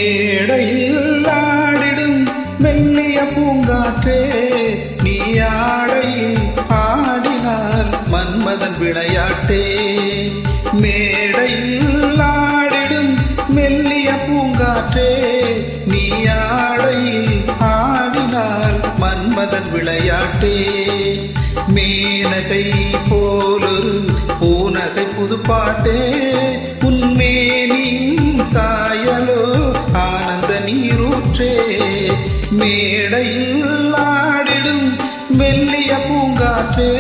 மேடையில் ஆடிடும் மெல்லிய பூங்காற்றே, நீ ஆடையில் ஆடினால் மன்மதன் விளையாட்டே. மேடையில் ஆடிடும் மெல்லிய பூங்காற்றே, நீ ஆடையில் ஆடினால் மன்மதன் விளையாட்டே. மேனகை போலொரு பூனகை புதுப்பாட்டே, உன்மேனின் சாயலோ ஆனந்த நீரூற்றே. மேடையில் ஆடிடும் மெல்லிய பூங்காற்றே,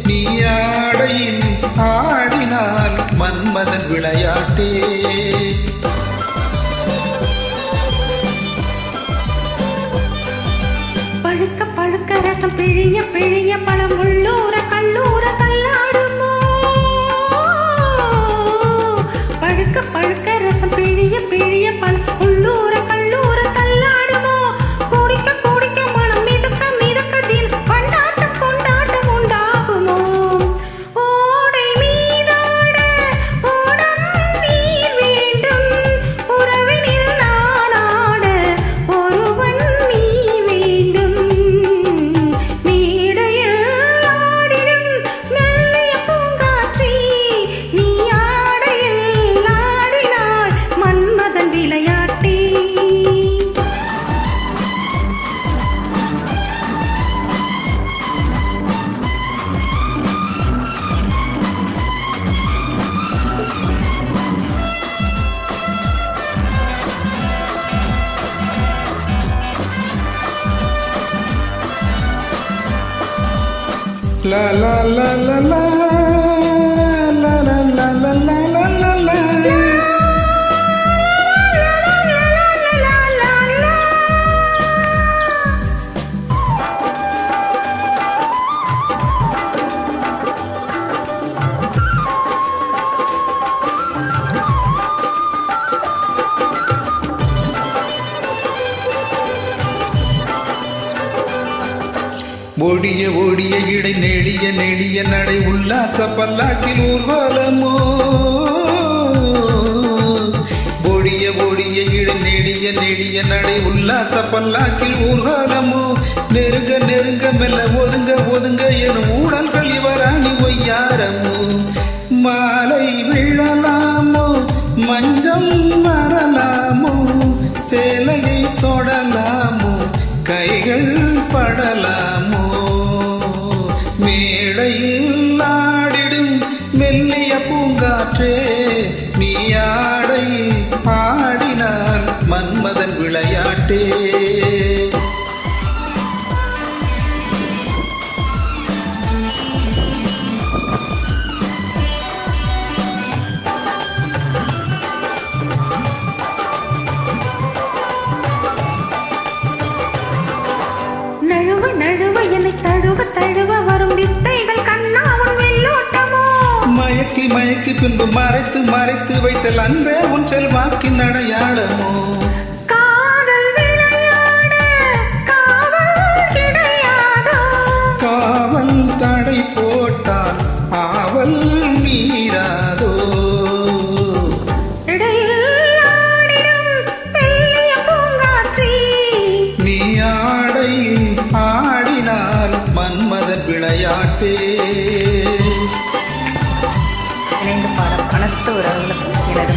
நீ ஆடையில் ஆடினால் மன்மதன் விளையாட்டே. பழுக்க பழுக்க ரசம் பிழிய பிழிய பழம் உள்ளூர கல்லூர தள்ளாடுமோ. பழுக்க பழுக்க ரசம் பிழிய பிழிய பழம் உள்ளூர கல்லூர தள்ளாடுமோ. குடிக்க குடிக்க மனம் மிதக்க மிதக்க தின் கொண்டாட்டம் கொண்டாட்டம் உண்டாகுமோ. ஓடை மீதாட ஓடம் நீர் வேண்டும், உறவினில் நானாட ஒருவன் நீ வேண்டும். மேடையில் ஆடிடும் மெல்லிய பூங்காற்றே, நீ ஆடையில் ஆடினாள் Manmadhan விளையாட்டே. La la la la la la la la la la la la la. ஓடிய ஓடிய இடை நெடிய நெடிய நடை உல்லாச பல்லாக்கில் ஊர்வலமோ. ஓடிய ஓடிய இடை நெடிய நெடிய நடை உல்லாச பல்லாக்கில் ஊர்வலமோ. நெருங்க நெருங்க மெல்ல ஒதுங்க ஒதுங்க எனும் ஊழல்கள் இவராணி ஒய்யாரமோ. மாலை விழலாமோ மஞ்சம் மறலாமோ, சேலையை தொடலாமோ கைகள் படலாமோ. மேடையில் ஆடிடும் மெல்லிய பூங்காற்றே, நீ ஆடையில் ஆடினால் மன்மதன் விளையாட்டே. நழுவ நழுவ என்னை தழுவ தழுவ வரும் வித்தைகள் கண்ணா உன் வெள்ளோட்டமோ. மயக்கி மயக்கி பின்பு மறைத்து மறைத்து வைத்தல் அன்பே உன் செல்வாக்கின் அடையாளமோ. காதல் விளையாட காவல் கிடையாதோ. காவல் தடை போட்டால் ஆவல் மீறாதோ. இடையில் ஆடிடும் மெல்லிய பூங்காற்றே, நீ ஆடையில் ஆடினால் மன்மதன் விளையாட்டே. இணைந்து பாட அனைத்து உறவுகளுக்கும் எனது